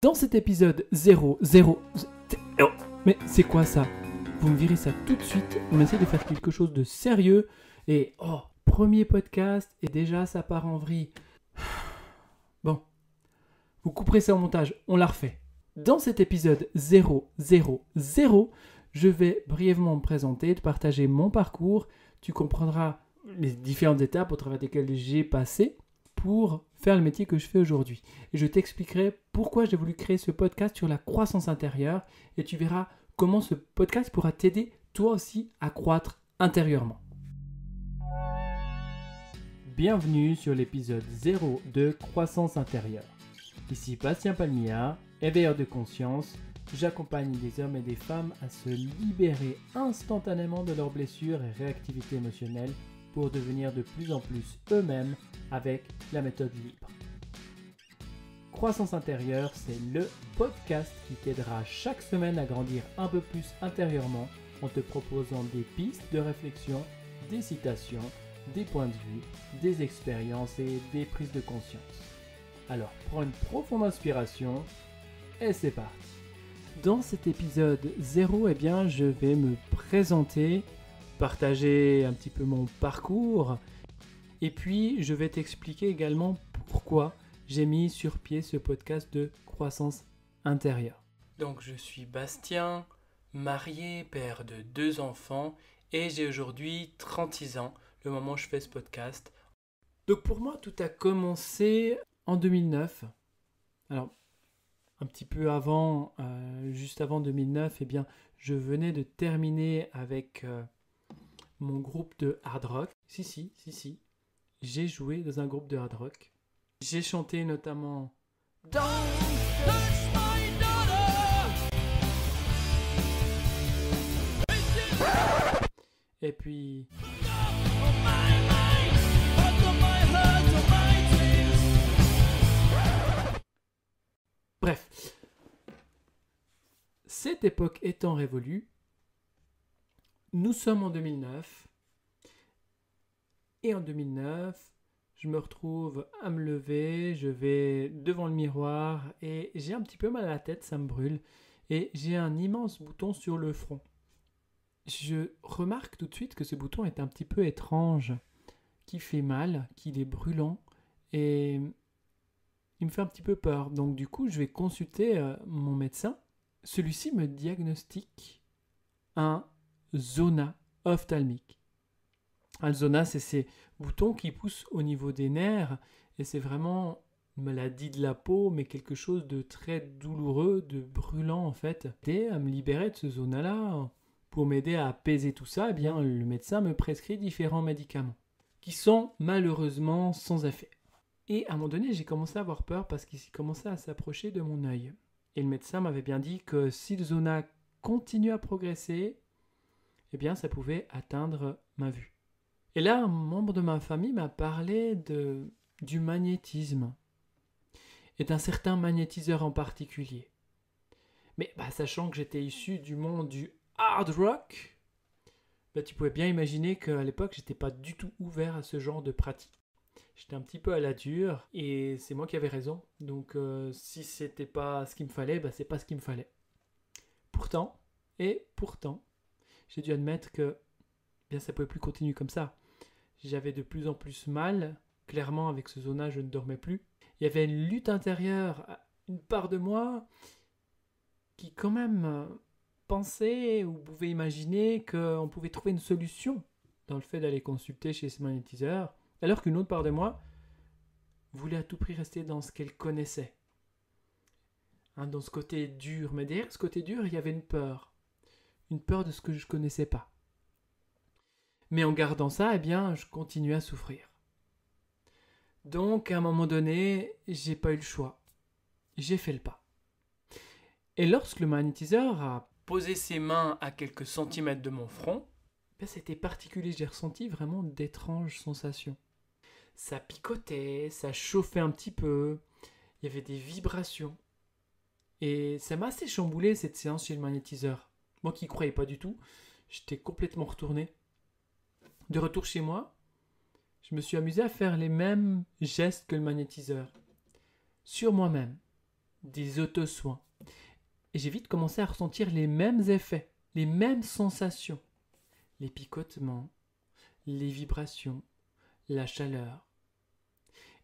Dans cet épisode 0, mais c'est quoi ça? Vous me virez ça tout de suite, on essaie de faire quelque chose de sérieux et premier podcast et déjà ça part en vrille. Bon, vous couperez ça au montage, on la refait. Dans cet épisode 0, je vais brièvement me présenter, te partager mon parcours, tu comprendras les différentes étapes au travers desquelles j'ai passé pour faire le métier que je fais aujourd'hui. Et je t'expliquerai pourquoi j'ai voulu créer ce podcast sur la croissance intérieure et tu verras comment ce podcast pourra t'aider toi aussi à croître intérieurement. Bienvenue sur l'épisode 0 de Croissance intérieure. Ici Bastien Palmilla, éveilleur de conscience. J'accompagne des hommes et des femmes à se libérer instantanément de leurs blessures et réactivité émotionnelle pour devenir de plus en plus eux-mêmes avec la méthode libre. Croissance intérieure, c'est le podcast qui t'aidera chaque semaine à grandir un peu plus intérieurement en te proposant des pistes de réflexion, des citations, des points de vue, des expériences et des prises de conscience. Alors prends une profonde inspiration et c'est parti. Dans cet épisode 0, je vais me présenter, partager un petit peu mon parcours et puis je vais t'expliquer également pourquoi j'ai mis sur pied ce podcast de croissance intérieure. Donc je suis Bastien, marié, père de 2 enfants et j'ai aujourd'hui 36 ans, le moment où je fais ce podcast. Donc pour moi tout a commencé en 2009. Alors un petit peu avant, juste avant 2009, je venais de terminer avec mon groupe de hard rock. Si. J'ai joué dans un groupe de hard rock. J'ai chanté notamment Don't touch my daughter. Et puis bref, cette époque étant révolue, nous sommes en 2009 et en 2009, je me retrouve à me lever, je vais devant le miroir et j'ai un petit peu mal à la tête, ça me brûle et j'ai un immense bouton sur le front. Je remarque tout de suite que ce bouton est un petit peu étrange, qu'il fait mal, qu'il est brûlant et il me fait un petit peu peur. Donc du coup, je vais consulter mon médecin. Celui-ci me diagnostique un zona ophtalmique. Un zona, c'est ces boutons qui poussent au niveau des nerfs et c'est vraiment une maladie de la peau, mais quelque chose de très douloureux, de brûlant en fait. Et à me libérer de ce zona-là, pour m'aider à apaiser tout ça, le médecin me prescrit différents médicaments qui sont malheureusement sans effet. Et à un moment donné, j'ai commencé à avoir peur parce qu'il commençait à s'approcher de mon œil. Et le médecin m'avait bien dit que si le zona continue à progresser, ça pouvait atteindre ma vue. Et là, un membre de ma famille m'a parlé du magnétisme et d'un certain magnétiseur en particulier. Mais sachant que j'étais issu du monde du hard rock, tu pouvais bien imaginer qu'à l'époque, j'étais pas du tout ouvert à ce genre de pratique. J'étais un petit peu à la dure et c'est moi qui avais raison. Donc si c'était pas ce qu'il me fallait, c'est pas ce qu'il me fallait. Pourtant, j'ai dû admettre que ça pouvait plus continuer comme ça. J'avais de plus en plus mal. Clairement, avec ce zona, je ne dormais plus. Il y avait une lutte intérieure, une part de moi qui quand même pensait ou pouvait imaginer qu'on pouvait trouver une solution dans le fait d'aller consulter chez ce magnétiseur, alors qu'une autre part de moi voulait à tout prix rester dans ce qu'elle connaissait. Dans ce côté dur. Mais derrière ce côté dur, il y avait une peur. Une peur de ce que je ne connaissais pas. Mais en gardant ça, je continuais à souffrir. Donc, à un moment donné, j'ai pas eu le choix. J'ai fait le pas. Et lorsque le magnétiseur a posé ses mains à quelques centimètres de mon front, c'était particulier. J'ai ressenti vraiment d'étranges sensations. Ça picotait, ça chauffait un petit peu, il y avait des vibrations. Et ça m'a assez chamboulé cette séance chez le magnétiseur. Moi qui ne croyais pas du tout, j'étais complètement retourné. De retour chez moi, je me suis amusé à faire les mêmes gestes que le magnétiseur. Sur moi-même. des auto-soins. Et j'ai vite commencé à ressentir les mêmes effets, les mêmes sensations. Les picotements, les vibrations, la chaleur.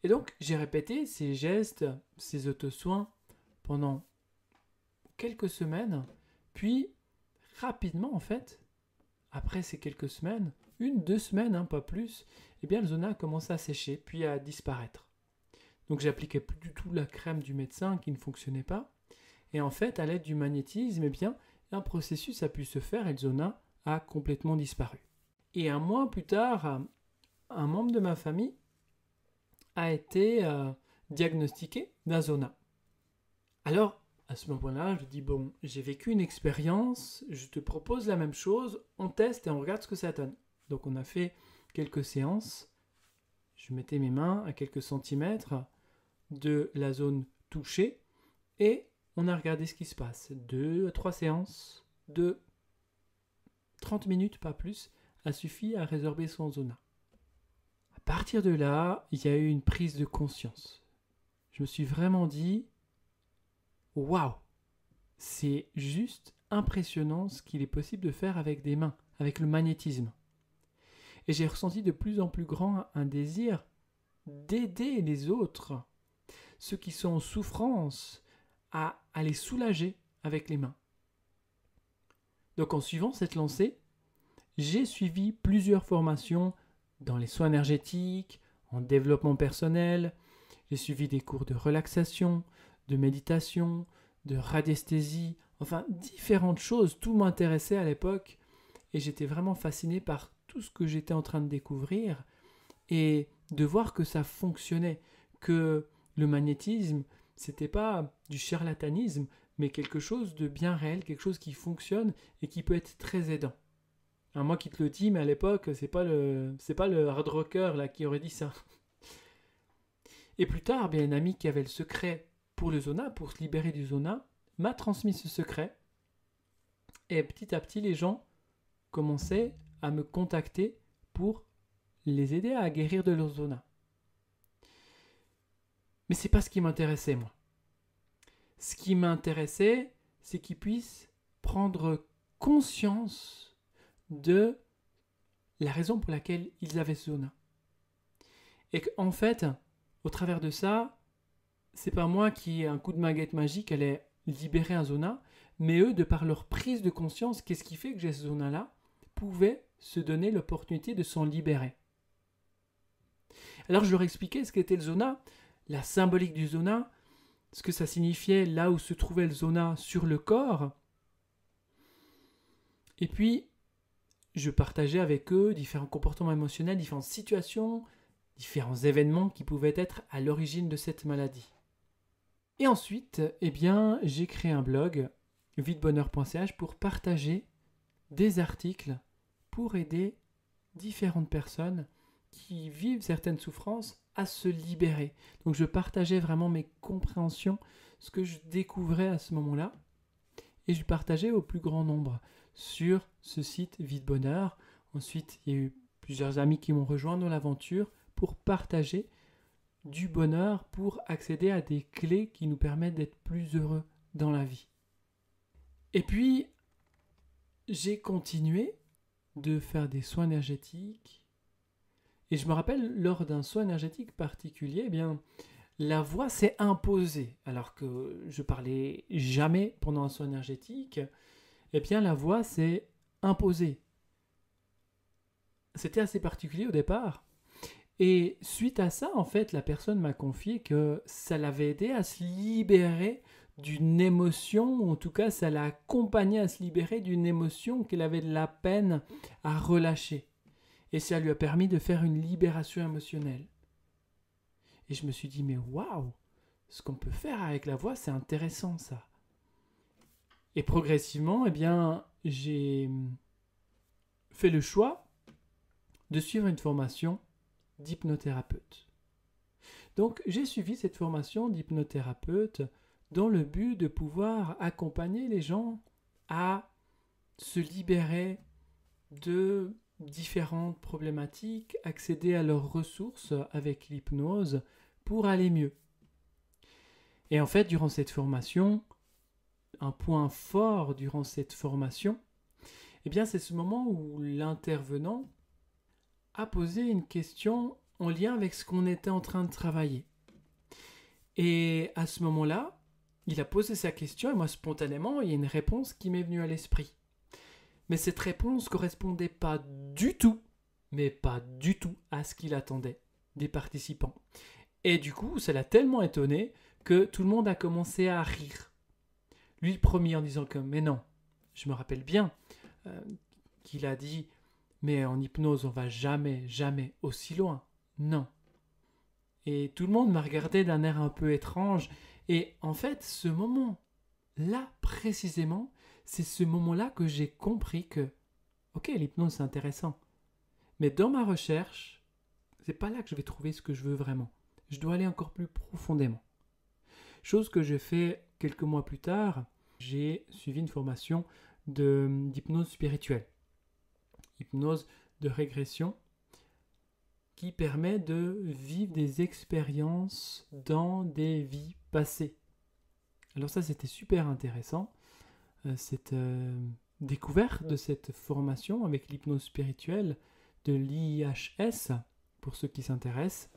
Et donc, j'ai répété ces gestes, ces auto-soins pendant quelques semaines, puis rapidement en fait, après ces quelques semaines, 1-2 semaines, pas plus, eh bien le zona a commencé à sécher, puis à disparaître. Donc j'appliquais plus du tout la crème du médecin qui ne fonctionnait pas, et en fait, à l'aide du magnétisme, eh bien, un processus a pu se faire et le zona a complètement disparu. Et un mois plus tard, un membre de ma famille a été diagnostiqué d'un zona. Alors, à ce moment-là, je dis, bon, j'ai vécu une expérience, je te propose la même chose, on teste et on regarde ce que ça donne. Donc on a fait quelques séances, je mettais mes mains à quelques centimètres de la zone touchée et on a regardé ce qui se passe. 2 à 3 séances de 30 minutes, pas plus, a suffi à résorber son zona. À partir de là, il y a eu une prise de conscience. Je me suis vraiment dit, waouh, c'est juste impressionnant ce qu'il est possible de faire avec des mains, avec le magnétisme. Et j'ai ressenti de plus en plus grand un désir d'aider les autres, ceux qui sont en souffrance, à les soulager avec les mains. Donc en suivant cette lancée, j'ai suivi plusieurs formations dans les soins énergétiques, en développement personnel, j'ai suivi des cours de relaxation, de méditation, de radiesthésie, enfin différentes choses, tout m'intéressait à l'époque et j'étais vraiment fasciné par tout ce que j'étais en train de découvrir et de voir que ça fonctionnait, que le magnétisme, c'était pas du charlatanisme, mais quelque chose de bien réel, quelque chose qui fonctionne et qui peut être très aidant. Alors moi qui te le dis, mais à l'époque, c'est pas le hard rocker là qui aurait dit ça. Et plus tard, bien un ami qui avait le secret pour le zona, pour se libérer du zona, m'a transmis ce secret. Et petit à petit, les gens commençaient à me contacter pour les aider à guérir de leur zona. Mais c'est pas ce qui m'intéressait, moi. Ce qui m'intéressait, c'est qu'ils puissent prendre conscience de la raison pour laquelle ils avaient ce zona. Et qu'en fait, au travers de ça, c'est pas moi qui, un coup de baguette magique, allait libérer un zona, mais eux, de par leur prise de conscience, qu'est-ce qui fait que j'ai ce zona-là, pouvaient se donner l'opportunité de s'en libérer. Alors je leur expliquais ce qu'était le zona, la symbolique du zona, ce que ça signifiait là où se trouvait le zona sur le corps. Et puis, je partageais avec eux différents comportements émotionnels, différentes situations, différents événements qui pouvaient être à l'origine de cette maladie. Et ensuite, eh bien, j'ai créé un blog, videbonheur.ch, pour partager des articles pour aider différentes personnes qui vivent certaines souffrances à se libérer. Donc je partageais vraiment mes compréhensions, ce que je découvrais à ce moment-là, et je partageais au plus grand nombre sur ce site Vide Bonheur. Ensuite, il y a eu plusieurs amis qui m'ont rejoint dans l'aventure pour partager du bonheur, pour accéder à des clés qui nous permettent d'être plus heureux dans la vie. Et puis, j'ai continué de faire des soins énergétiques. Et je me rappelle, lors d'un soin énergétique particulier, eh bien, la voix s'est imposée. Alors que je parlais jamais pendant un soin énergétique, eh bien, la voix s'est imposée. C'était assez particulier au départ. Et suite à ça, en fait, la personne m'a confié que ça l'avait aidé à se libérer d'une émotion, ou en tout cas, ça l'a accompagné à se libérer d'une émotion qu'elle avait de la peine à relâcher. Et ça lui a permis de faire une libération émotionnelle. Et je me suis dit, mais waouh, ce qu'on peut faire avec la voix, c'est intéressant ça. Et progressivement, eh bien, j'ai fait le choix de suivre une formation d'hypnothérapeute. Donc, j'ai suivi cette formation d'hypnothérapeute dans le but de pouvoir accompagner les gens à se libérer de différentes problématiques, accéder à leurs ressources avec l'hypnose pour aller mieux. Et en fait, durant cette formation, un point fort durant cette formation, eh bien, c'est ce moment où l'intervenant a posé une question en lien avec ce qu'on était en train de travailler. Et à ce moment-là, il a posé sa question et moi, spontanément, il y a une réponse qui m'est venue à l'esprit. Mais cette réponse ne correspondait pas du tout, mais pas du tout à ce qu'il attendait des participants. Et du coup, ça l'a tellement étonné que tout le monde a commencé à rire. Lui le premier en disant que « mais non ». Je me rappelle bien qu'il a dit « mais en hypnose, on va jamais, jamais aussi loin ». Non. Et tout le monde m'a regardé d'un air un peu étrange. Et en fait, ce moment-là, précisément, c'est ce moment-là que j'ai compris que ok, l'hypnose c'est intéressant. Mais dans ma recherche, c'est pas là que je vais trouver ce que je veux vraiment. Je dois aller encore plus profondément. Chose que j'ai fait quelques mois plus tard, j'ai suivi une formation d'hypnose spirituelle. Hypnose de régression qui permet de vivre des expériences dans des vies passées. Alors ça, c'était super intéressant. Cette découverte de cette formation avec l'hypnose spirituelle de l'IHS, pour ceux qui s'intéressent,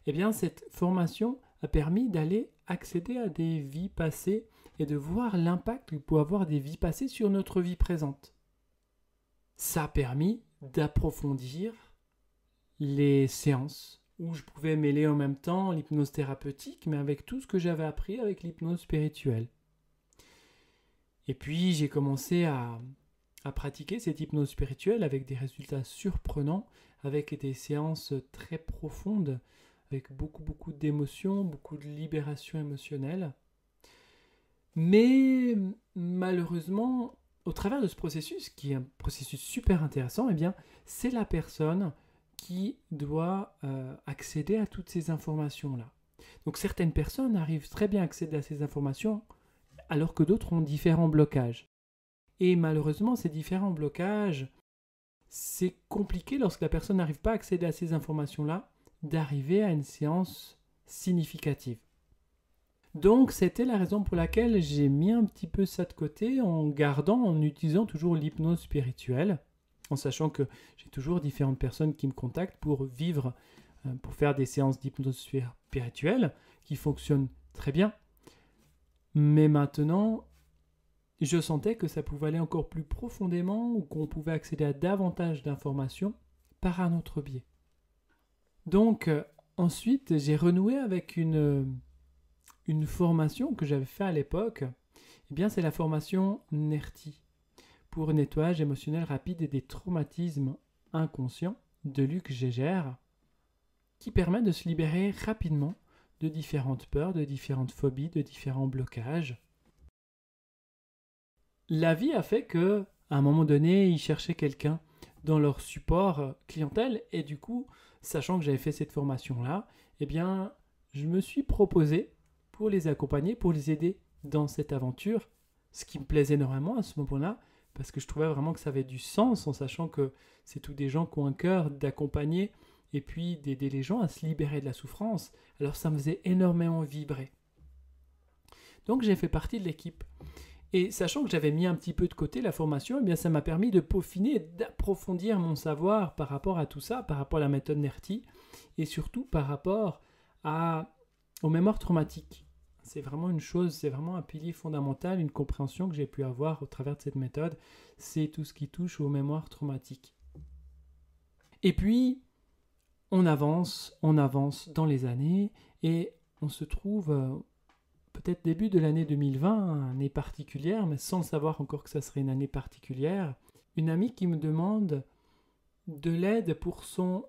eh bien, cette formation a permis d'aller accéder à des vies passées et de voir l'impact que peut avoir des vies passées sur notre vie présente. Ça a permis d'approfondir les séances où je pouvais mêler en même temps l'hypnose thérapeutique, mais avec tout ce que j'avais appris avec l'hypnose spirituelle. Et puis, j'ai commencé à pratiquer cette hypnose spirituelle avec des résultats surprenants, avec des séances très profondes, avec beaucoup d'émotions, beaucoup de libération émotionnelle. Mais malheureusement, au travers de ce processus, qui est un processus super intéressant, eh bien, c'est la personne qui doit accéder à toutes ces informations-là. Donc certaines personnes arrivent très bien à accéder à ces informations, alors que d'autres ont différents blocages. Et malheureusement, ces différents blocages, c'est compliqué lorsque la personne n'arrive pas à accéder à ces informations-là, d'arriver à une séance significative. Donc, c'était la raison pour laquelle j'ai mis un petit peu ça de côté en utilisant toujours l'hypnose spirituelle, en sachant que j'ai toujours différentes personnes qui me contactent pour faire des séances d'hypnose spirituelle qui fonctionnent très bien. Mais maintenant, je sentais que ça pouvait aller encore plus profondément ou qu'on pouvait accéder à davantage d'informations par un autre biais. Donc, ensuite, j'ai renoué avec une formation que j'avais faite à l'époque. Eh bien, c'est la formation NERTI, pour nettoyage émotionnel rapide et des traumatismes inconscients de Luc Gégère, qui permet de se libérer rapidement de différentes peurs, de différentes phobies, de différents blocages. La vie a fait que, à un moment donné, ils cherchaient quelqu'un dans leur support clientèle et du coup, sachant que j'avais fait cette formation-là, eh bien, je me suis proposé pour les accompagner, pour les aider dans cette aventure, ce qui me plaisait énormément à ce moment-là, parce que je trouvais vraiment que ça avait du sens en sachant que c'est tous des gens qui ont un cœur d'accompagner et puis d'aider les gens à se libérer de la souffrance. Alors ça me faisait énormément vibrer. Donc j'ai fait partie de l'équipe. Et sachant que j'avais mis un petit peu de côté la formation, eh bien ça m'a permis de peaufiner et d'approfondir mon savoir par rapport à tout ça, par rapport à la méthode NERTI et surtout par rapport aux mémoires traumatiques. C'est vraiment une chose, c'est vraiment un pilier fondamental, une compréhension que j'ai pu avoir au travers de cette méthode, c'est tout ce qui touche aux mémoires traumatiques. Et puis, on avance dans les années et on se trouve peut-être début de l'année 2020, année particulière, mais sans savoir encore que ça serait une année particulière, une amie qui me demande de l'aide pour son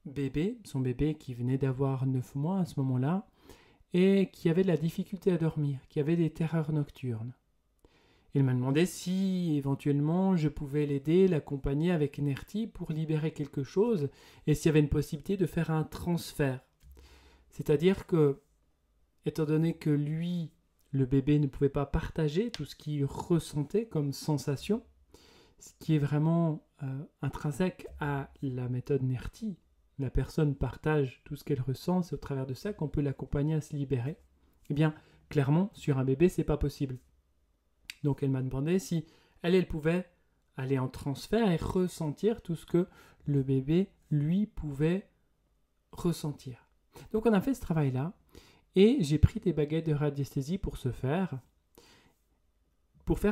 bébé qui venait d'avoir 9 mois à ce moment-là, et qui avait de la difficulté à dormir, qui avait des terreurs nocturnes. Il m'a demandé si éventuellement je pouvais l'aider, l'accompagner avec NERTI pour libérer quelque chose, et s'il y avait une possibilité de faire un transfert. C'est-à-dire que étant donné que lui, le bébé, ne pouvait pas partager tout ce qu'il ressentait comme sensation, ce qui est vraiment intrinsèque à la méthode NERTI. La personne partage tout ce qu'elle ressent, c'est au travers de ça qu'on peut l'accompagner à se libérer. Eh bien, clairement, sur un bébé, c'est pas possible. Donc elle m'a demandé si elle pouvait aller en transfert et ressentir tout ce que le bébé, lui, pouvait ressentir. Donc on a fait ce travail-là et j'ai pris des baguettes de radiesthésie pour faire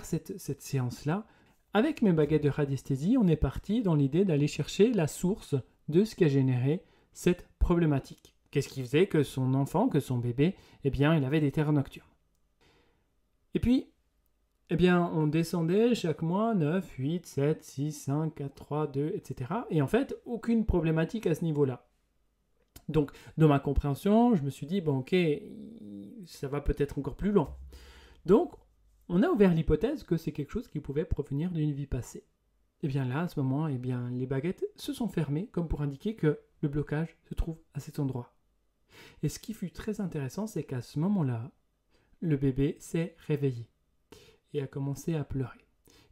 cette séance-là. Avec mes baguettes de radiesthésie, on est parti dans l'idée d'aller chercher la source de ce qui a généré cette problématique. Qu'est-ce qui faisait que son enfant, que son bébé, il avait des terreurs nocturnes. Et puis, on descendait chaque mois 9, 8, 7, 6, 5, 4, 3, 2, etc. Et en fait, aucune problématique à ce niveau-là. Donc, dans ma compréhension, je me suis dit, ok, ça va peut-être encore plus loin. Donc, on a ouvert l'hypothèse que c'est quelque chose qui pouvait provenir d'une vie passée. Et bien là, à ce moment, les baguettes se sont fermées, comme pour indiquer que le blocage se trouve à cet endroit. Et ce qui fut très intéressant, c'est qu'à ce moment-là, le bébé s'est réveillé et a commencé à pleurer.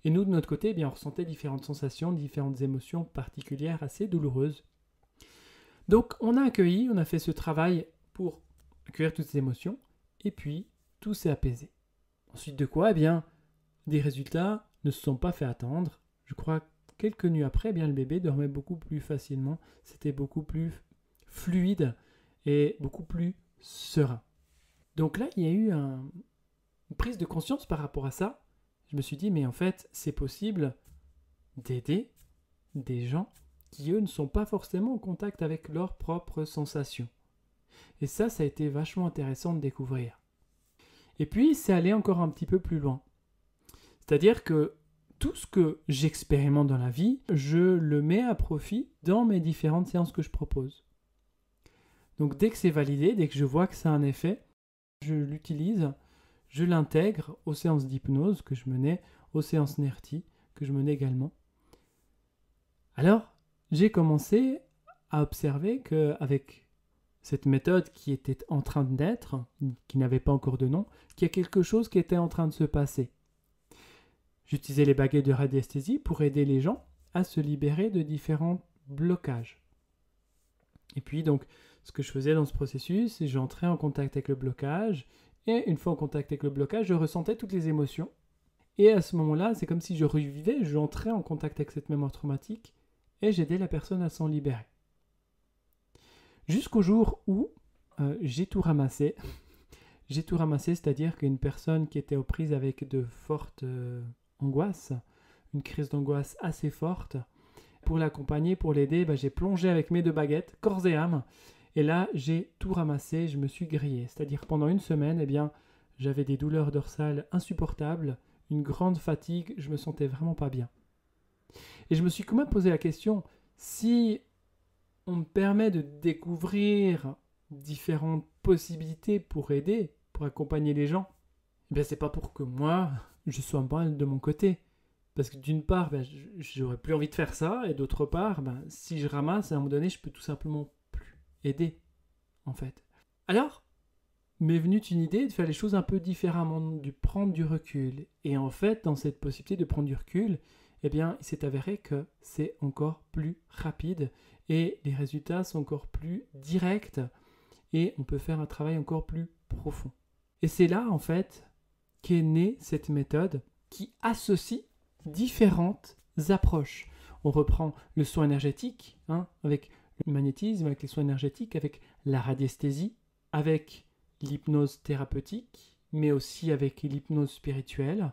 Et nous, de notre côté, on ressentait différentes sensations, différentes émotions particulières assez douloureuses. Donc, on a fait ce travail pour accueillir toutes ces émotions, et puis tout s'est apaisé. Ensuite de quoi, des résultats ne se sont pas fait attendre. Je crois quelques nuits après, le bébé dormait beaucoup plus facilement, c'était beaucoup plus fluide et beaucoup plus serein. Donc là, il y a eu une prise de conscience par rapport à ça. Je me suis dit, mais en fait, c'est possible d'aider des gens qui, eux, ne sont pas forcément en contact avec leurs propres sensations. Et ça a été vachement intéressant de découvrir. Et puis, c'est aller encore un petit peu plus loin. C'est-à-dire que tout ce que j'expérimente dans la vie, je le mets à profit dans mes différentes séances que je propose. Donc, dès que c'est validé, dès que je vois que ça a un effet, je l'utilise, je l'intègre aux séances d'hypnose que je menais, aux séances NERTI que je menais également. Alors, j'ai commencé à observer qu'avec cette méthode qui était en train de naître, qui n'avait pas encore de nom, qu'il y a quelque chose qui était en train de se passer. J'utilisais les baguettes de radiesthésie pour aider les gens à se libérer de différents blocages. Et puis donc, ce que je faisais dans ce processus, c'est que j'entrais en contact avec le blocage, et une fois en contact avec le blocage, je ressentais toutes les émotions. Et à ce moment-là, c'est comme si je revivais, j'entrais en contact avec cette mémoire traumatique, et j'aidais la personne à s'en libérer. Jusqu'au jour où j'ai tout ramassé. J'ai tout ramassé, c'est-à-dire qu'une personne qui était aux prises avec de fortes angoisses, une crise d'angoisse assez forte, pour l'accompagner, pour l'aider, j'ai plongé avec mes 2 baguettes, corps et âme, et là, j'ai tout ramassé, je me suis grillé. C'est-à-dire pendant une semaine, j'avais des douleurs dorsales insupportables, une grande fatigue, je me sentais vraiment pas bien. Et je me suis quand même posé la question, si on me permet de découvrir différentes possibilités pour aider, pour accompagner les gens, c'est pas pour que moi, je sois mal de mon côté. Parce que d'une part, j'aurais plus envie de faire ça, et d'autre part, si je ramasse, à un moment donné, je peux tout simplement plus aider, en fait. Alors, m'est venue une idée de faire les choses un peu différemment, de prendre du recul. Et en fait, dans cette possibilité de prendre du recul, il s'est avéré que c'est encore plus rapide et les résultats sont encore plus directs et on peut faire un travail encore plus profond. Et c'est là, en fait, qu'est née cette méthode qui associe différentes approches. On reprend le soin énergétique, avec le magnétisme, avec les soins énergétiques, avec la radiesthésie, avec l'hypnose thérapeutique, mais aussi avec l'hypnose spirituelle,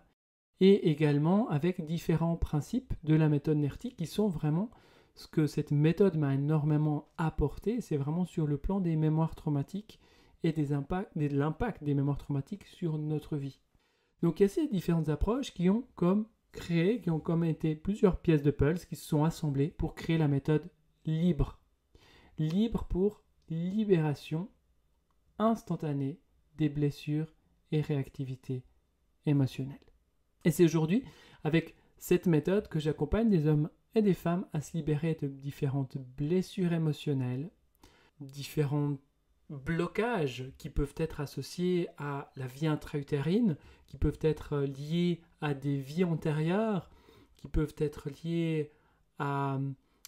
et également avec différents principes de la méthode NERTI qui sont vraiment ce que cette méthode m'a énormément apporté, c'est vraiment sur le plan des mémoires traumatiques et de l'impact des mémoires traumatiques sur notre vie. Donc il y a ces différentes approches qui ont comme été plusieurs pièces de puzzle qui se sont assemblées pour créer la méthode libre. Libre pour libération instantanée des blessures et réactivité émotionnelle. Et c'est aujourd'hui, avec cette méthode, que j'accompagne des hommes et des femmes à se libérer de différentes blessures émotionnelles, différents blocages qui peuvent être associés à la vie intra-utérine, qui peuvent être liés à des vies antérieures, qui peuvent être liés à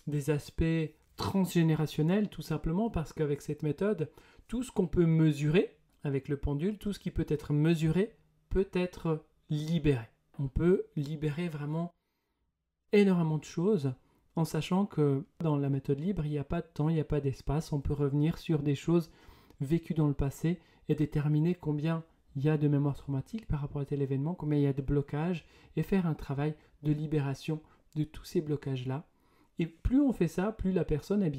des aspects transgénérationnels, tout simplement parce qu'avec cette méthode, tout ce qu'on peut mesurer avec le pendule, tout ce qui peut être mesuré peut être libéré. On peut libérer vraiment énormément de choses en sachant que dans la méthode libre, il n'y a pas de temps, il n'y a pas d'espace. On peut revenir sur des choses vécues dans le passé et déterminer combien il y a de mémoire traumatique par rapport à tel événement, combien il y a de blocages et faire un travail de libération de tous ces blocages-là. Et plus on fait ça, plus la personne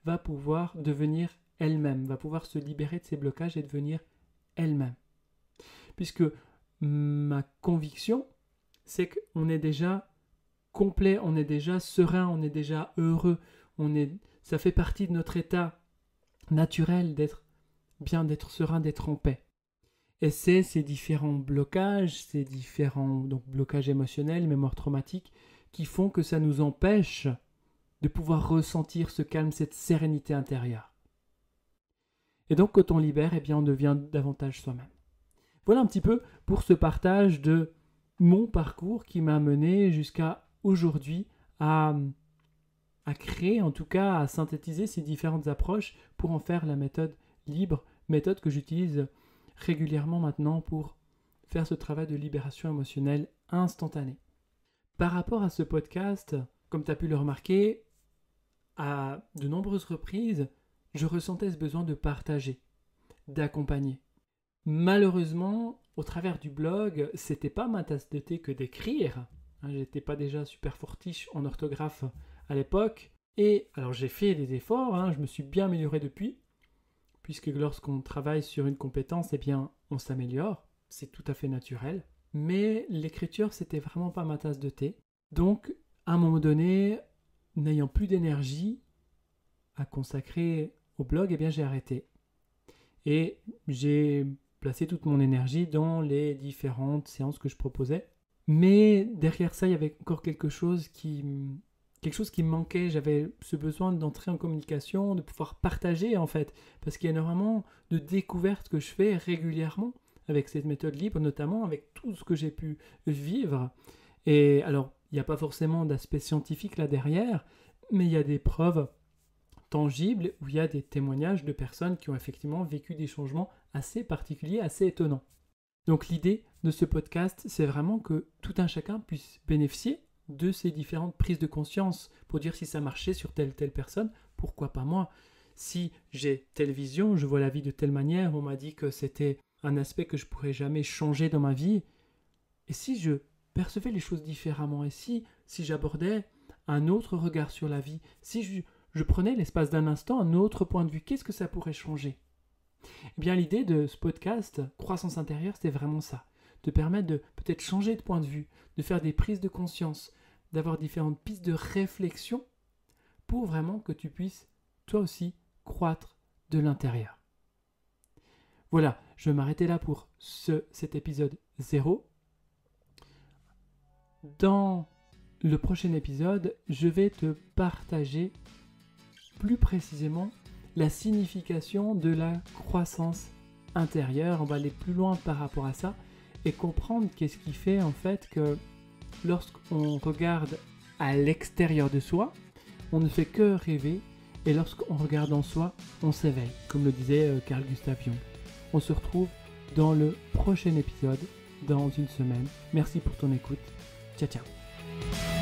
va pouvoir devenir elle-même, va pouvoir se libérer de ces blocages et devenir elle-même. Puisque ma conviction, c'est qu'on est déjà complet, on est déjà serein, on est déjà heureux, ça fait partie de notre état naturel d'être bien, d'être serein, d'être en paix. Et c'est ces différents blocages, blocages émotionnels, mémoire traumatique, qui font que ça nous empêche de pouvoir ressentir ce calme, cette sérénité intérieure. Et donc quand on libère, on devient davantage soi-même. Voilà un petit peu pour ce partage de mon parcours qui m'a mené jusqu'à aujourd'hui à créer, en tout cas à synthétiser ces différentes approches pour en faire la méthode libre, méthode que j'utilise régulièrement maintenant pour faire ce travail de libération émotionnelle instantanée. Par rapport à ce podcast, comme tu as pu le remarquer, à de nombreuses reprises, je ressentais ce besoin de partager, d'accompagner. Malheureusement, au travers du blog, c'était pas ma tasse de thé que d'écrire. J'étais pas déjà super fortiche en orthographe à l'époque. Et alors j'ai fait des efforts, je me suis bien amélioré depuis, puisque lorsqu'on travaille sur une compétence, on s'améliore, c'est tout à fait naturel. Mais l'écriture, c'était vraiment pas ma tasse de thé. Donc, à un moment donné, n'ayant plus d'énergie à consacrer au blog, j'ai arrêté. Et j'ai placé toute mon énergie dans les différentes séances que je proposais. Mais derrière ça, il y avait encore quelque chose qui me manquait. J'avais ce besoin d'entrer en communication, de pouvoir partager en fait. Parce qu'il y a énormément de découvertes que je fais régulièrement avec cette méthode libre, notamment avec tout ce que j'ai pu vivre. Et alors, il n'y a pas forcément d'aspect scientifique là derrière, mais il y a des preuves tangibles où il y a des témoignages de personnes qui ont effectivement vécu des changements assez particuliers, assez étonnants. Donc l'idée de ce podcast, c'est vraiment que tout un chacun puisse bénéficier de ces différentes prises de conscience pour dire si ça marchait sur telle personne, pourquoi pas moi. Si j'ai telle vision, je vois la vie de telle manière, on m'a dit que c'était un aspect que je pourrais jamais changer dans ma vie, et si je percevais les choses différemment, et si j'abordais un autre regard sur la vie, si je prenais l'espace d'un instant un autre point de vue, qu'est-ce que ça pourrait changer ? L'idée de ce podcast, Croissance intérieure, c'est vraiment ça. De permettre de peut-être changer de point de vue, de faire des prises de conscience, d'avoir différentes pistes de réflexion pour vraiment que tu puisses, toi aussi, croître de l'intérieur. Voilà, je vais m'arrêter là pour cet épisode 0. Dans le prochain épisode, je vais te partager plus précisément la signification de la croissance intérieure. On va aller plus loin par rapport à ça et comprendre qu'est-ce qui fait en fait que lorsqu'on regarde à l'extérieur de soi, on ne fait que rêver, et lorsqu'on regarde en soi, on s'éveille, comme le disait Carl Gustav Jung. On se retrouve dans le prochain épisode, dans une semaine. Merci pour ton écoute. Ciao, ciao.